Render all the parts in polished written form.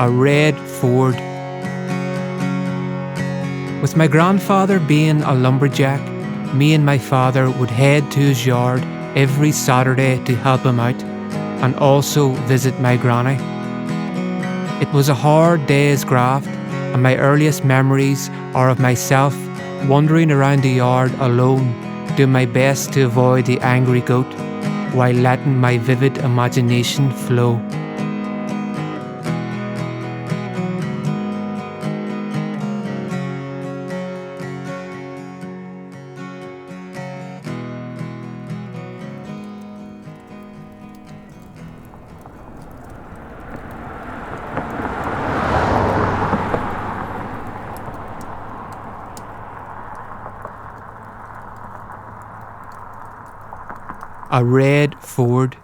a red Ford. With my grandfather being a lumberjack, me and my father would head to his yard every Saturday to help him out and also visit my granny. It was a hard day's graft, and my earliest memories are of myself wandering around the yard alone, doing my best to avoid the angry goat while letting my vivid imagination flow. A red Ford.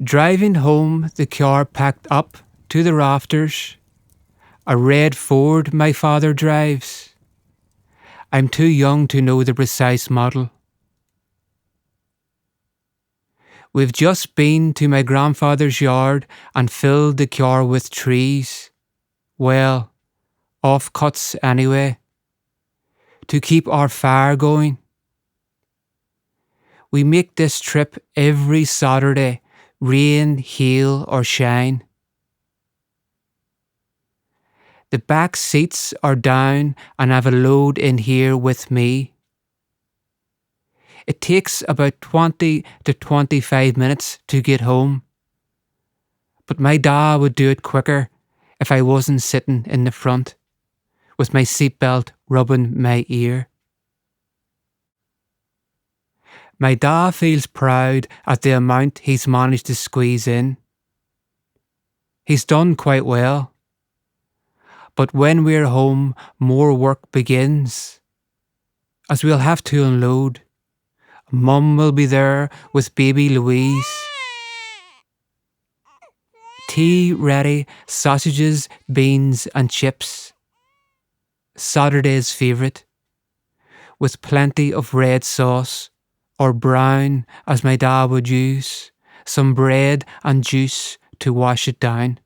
Driving home, the car packed up to the rafters. A red Ford my father drives. I'm too young to know the precise model. We've just been to my grandfather's yard and filled the car with trees. Well, offcuts anyway, to keep our fire going. We make this trip every Saturday, rain, hail or shine. The back seats are down and I've a load in here with me. It takes about 20 to 25 minutes to get home. But my dad would do it quicker if I wasn't sitting in the front, with my seatbelt rubbing my ear. My dad feels proud at the amount he's managed to squeeze in. He's done quite well. But when we're home, more work begins, as we'll have to unload. Mum will be there with baby Louise. Tea ready, sausages, beans and chips. Saturday's favourite, with plenty of red sauce, or brown as my dad would use, some bread and juice to wash it down.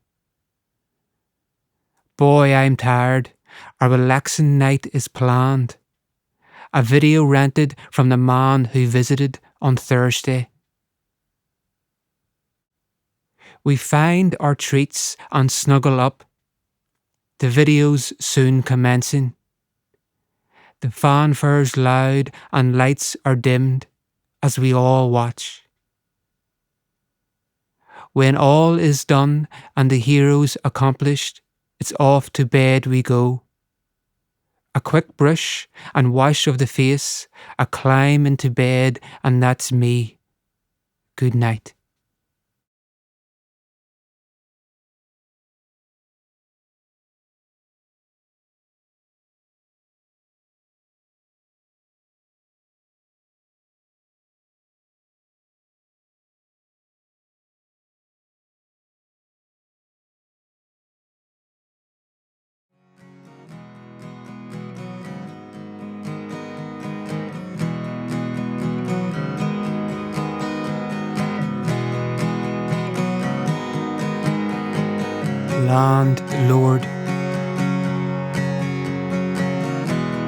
Boy, I'm tired. Our relaxing night is planned. A video rented from the man who visited on Thursday. We find our treats and snuggle up. The video's soon commencing. The fanfare's loud and lights are dimmed as we all watch. When all is done and the hero's accomplished, it's off to bed we go. A quick brush and wash of the face, a climb into bed, and that's me. Good night. Landlord.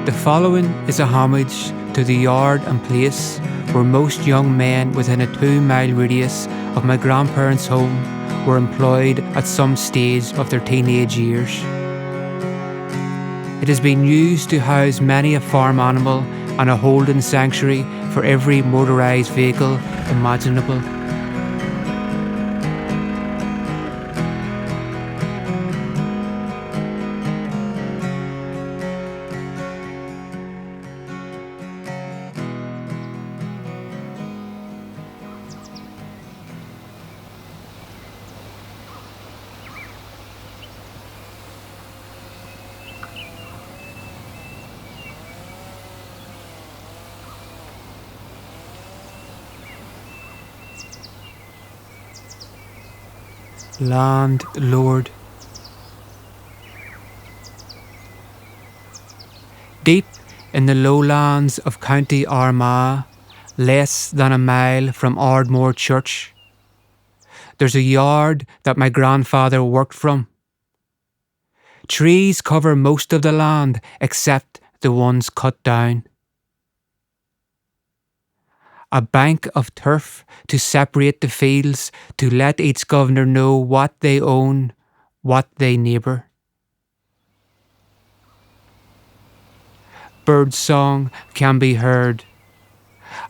The following is a homage to the yard and place where most young men within a 2-mile radius of my grandparents' home were employed at some stage of their teenage years. It has been used to house many a farm animal and a holding sanctuary for every motorised vehicle imaginable. Landlord. Deep in the lowlands of County Armagh, less than a mile from Ardmore Church, there's a yard that my grandfather worked from. Trees cover most of the land except the ones cut down. A bank of turf to separate the fields, to let each governor know what they own, what they neighbour. Birdsong can be heard.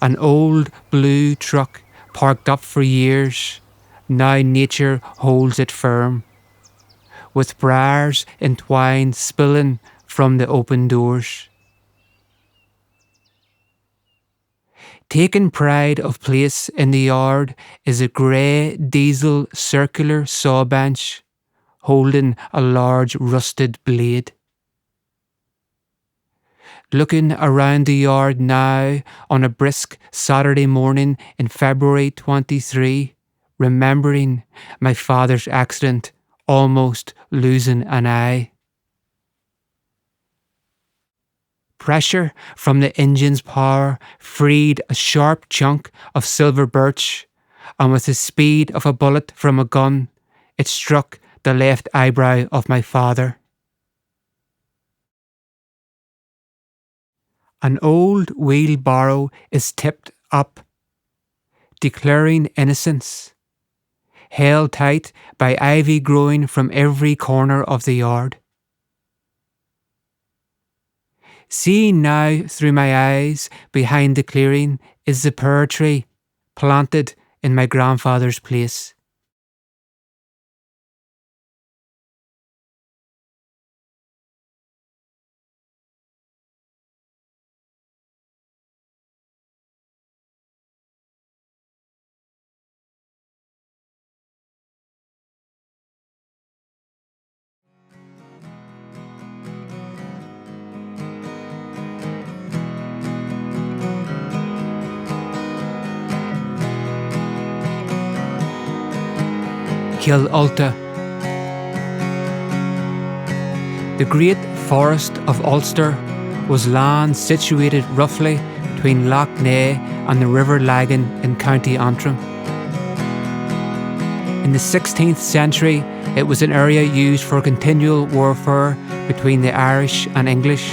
An old blue truck parked up for years, now nature holds it firm, with briars entwined spilling from the open doors. Taking pride of place in the yard is a grey diesel circular saw bench holding a large rusted blade. Looking around the yard now on a brisk Saturday morning in February 23, remembering my father's accident, almost losing an eye. Pressure from the engine's power freed a sharp chunk of silver birch, and with the speed of a bullet from a gun, it struck the left eyebrow of my father. An old wheelbarrow is tipped up, declaring innocence, held tight by ivy growing from every corner of the yard. Seeing now through my eyes behind the clearing is the pear tree planted in my grandfather's place. Killultagh. The great forest of Ulster was land situated roughly between Lough Neagh and the River Lurgan in County Antrim. In the 16th century, it was an area used for continual warfare between the Irish and English.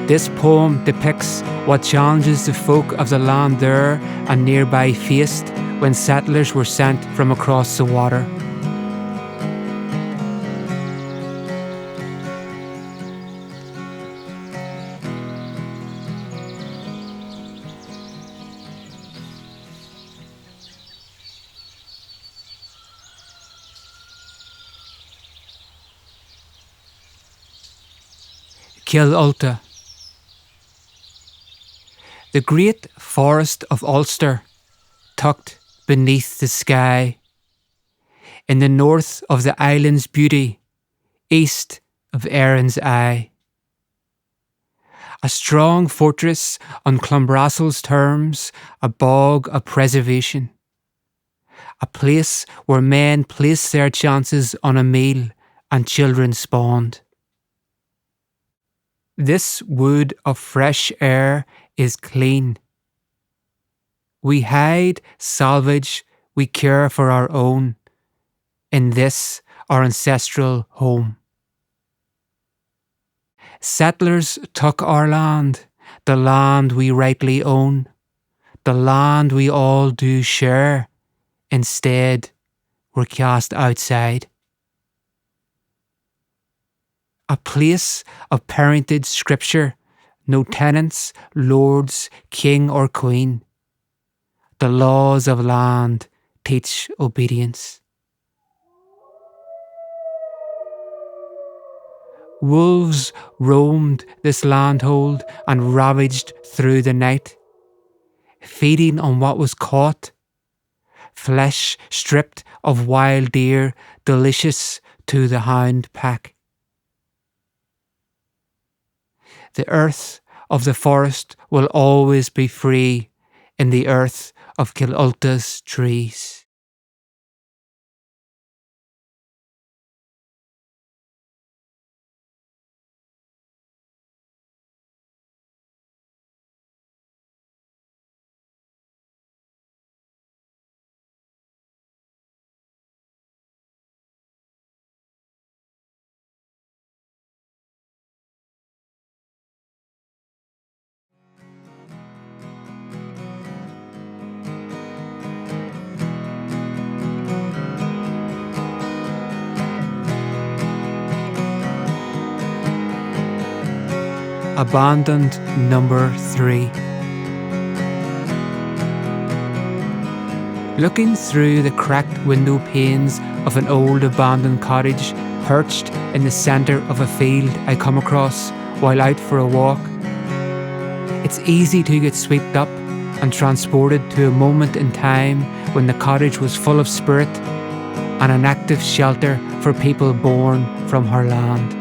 This poem depicts what challenges the folk of the land there and nearby faced when settlers were sent from across the water. Killultagh. The great forest of Ulster, tucked beneath the sky, in the north of the island's beauty, east of Erin's Eye. A strong fortress on Clonbrassil's terms, a bog of preservation. A place where men placed their chances on a meal and children spawned. This wood of fresh air is clean. We hide, salvage, we care for our own, in this our ancestral home. Settlers took our land, the land we rightly own, the land we all do share. Instead, we're cast outside. A place of parented scripture, no tenants, lords, king or queen. The laws of land teach obedience. Wolves roamed this landhold and ravaged through the night, feeding on what was caught, flesh stripped of wild deer, delicious to the hound pack. The earth of the forest will always be free in the earth of Killultagh's trees. Abandoned number 3. Looking through the cracked window panes of an old abandoned cottage perched in the centre of a field I come across while out for a walk, it's easy to get swept up and transported to a moment in time when the cottage was full of spirit and an active shelter for people born from her land.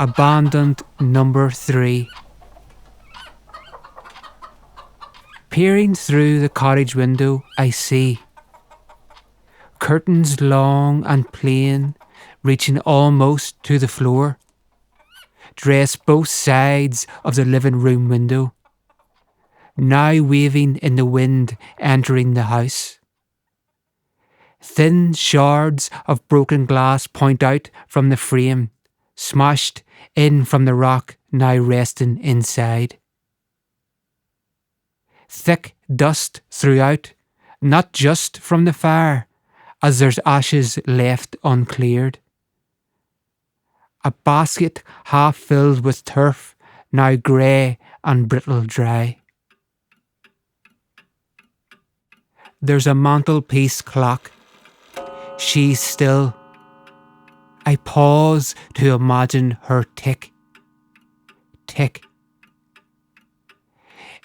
Abandoned number 3. Peering through the cottage window, I see curtains long and plain, reaching almost to the floor, dress both sides of the living room window, now waving in the wind entering the house. Thin shards of broken glass point out from the frame, smashed in from the rock now resting inside. Thick dust throughout, not just from the fire, as there's ashes left uncleared. A basket half filled with turf, now grey and brittle dry. There's a mantelpiece clock. She's still. I pause to imagine her tick. Tick.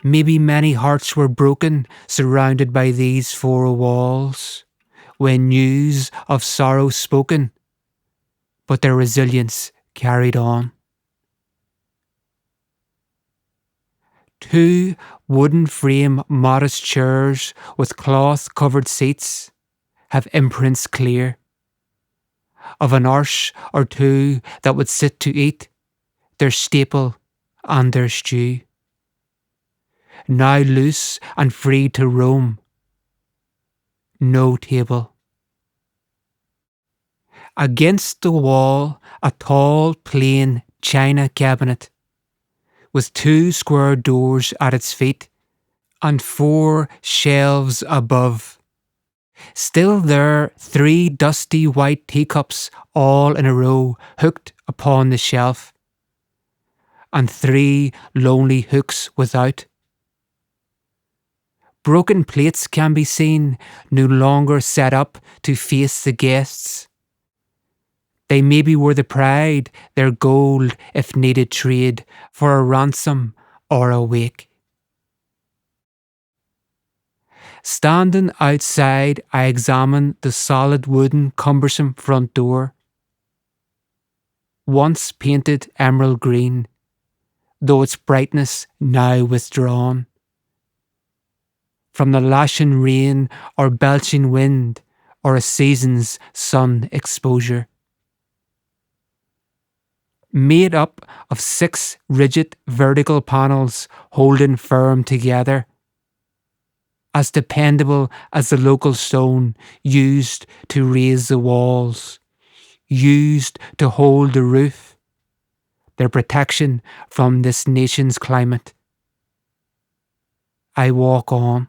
Maybe many hearts were broken surrounded by these four walls when news of sorrow spoken, but their resilience carried on. 2 wooden frame modest chairs with cloth covered seats have imprints clear of an arse or two that would sit to eat their staple and their stew. Now loose and free to roam. No table. Against the wall, a tall, plain china cabinet with 2 square doors at its feet and 4 shelves above. Still there, 3 dusty white teacups all in a row hooked upon the shelf, and 3 lonely hooks without. Broken plates can be seen, no longer set up to face the guests. They maybe were the pride, their gold if needed trade for a ransom or a wake. Standing outside, I examine the solid wooden cumbersome front door. Once painted emerald green, though its brightness now withdrawn. From the lashing rain or belching wind or a season's sun exposure. Made up of 6 rigid vertical panels holding firm together. As dependable as the local stone used to raise the walls, used to hold the roof, their protection from this nation's climate. I walk on.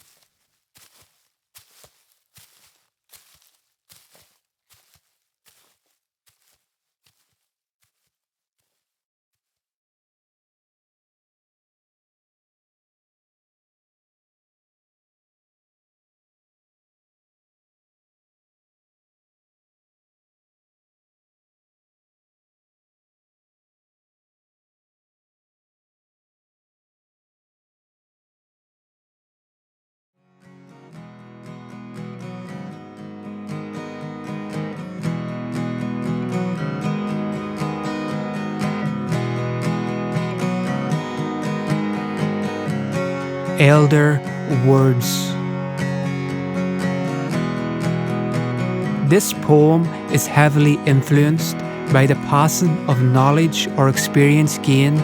Elder words. This poem is heavily influenced by the passing of knowledge or experience gained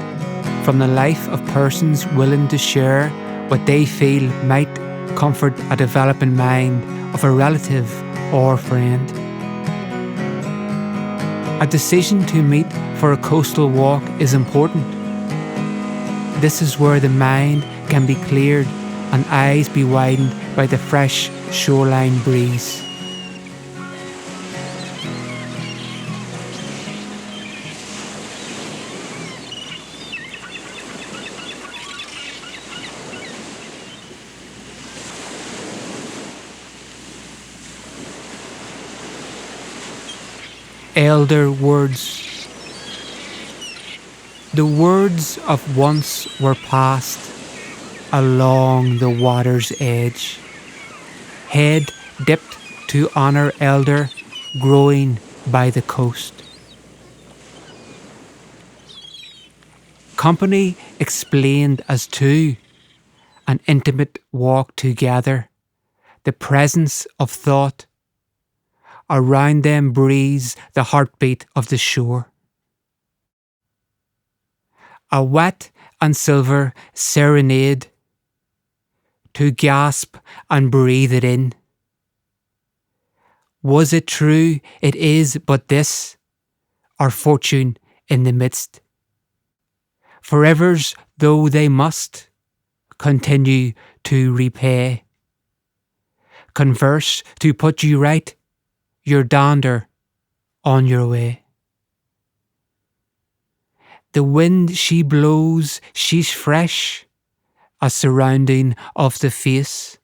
from the life of persons willing to share what they feel might comfort a developing mind of a relative or friend. A decision to meet for a coastal walk is important. This is where the mind can be cleared and eyes be widened by the fresh shoreline breeze. Elder words. The words of once were past along the water's edge, head dipped to honour elder growing by the coast. Company explained as two, an intimate walk together, the presence of thought. Around them breathes the heartbeat of the shore. A wet and silver serenade to gasp and breathe it in. Was it true? It is but this, our fortune in the midst. Forevers though they must continue to repay. Converse to put you right, your dander on your way. The wind she blows, she's fresh, a surrounding of the face.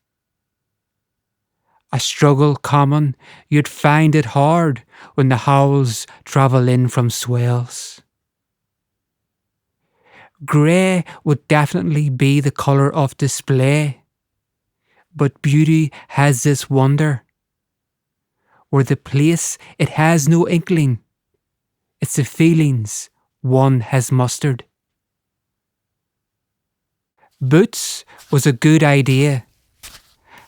A struggle common, you'd find it hard when the howls travel in from swells. Grey would definitely be the colour of display, but beauty has this wonder. Where the place it has no inkling, it's the feelings one has mustered. Boots was a good idea.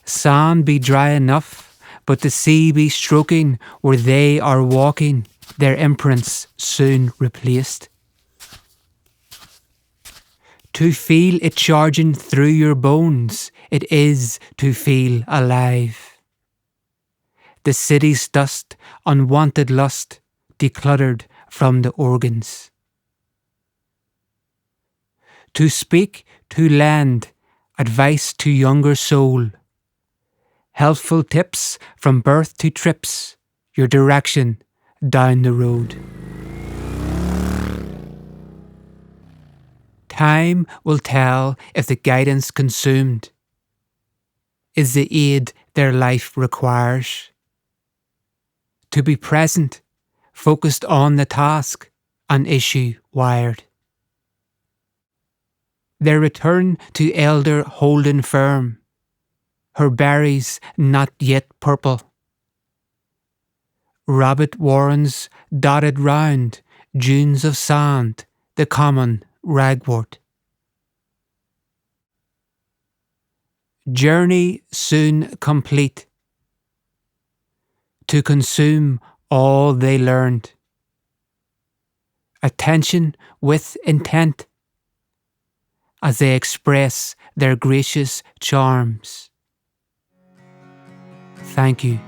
Sand be dry enough, but the sea be stroking where they are walking, their imprints soon replaced. To feel it charging through your bones, it is to feel alive. The city's dust, unwanted lust, decluttered from the organs. To speak, to lend, advice to younger soul. Helpful tips from birth to trips, your direction down the road. Time will tell if the guidance consumed is the aid their life requires. To be present, focused on the task, an issue wired. Their return to elder holding firm, her berries not yet purple. Rabbit warrens dotted round, dunes of sand, the common ragwort. Journey soon complete. To consume all they learned. Attention with intent as they express their gracious charms. Thank you.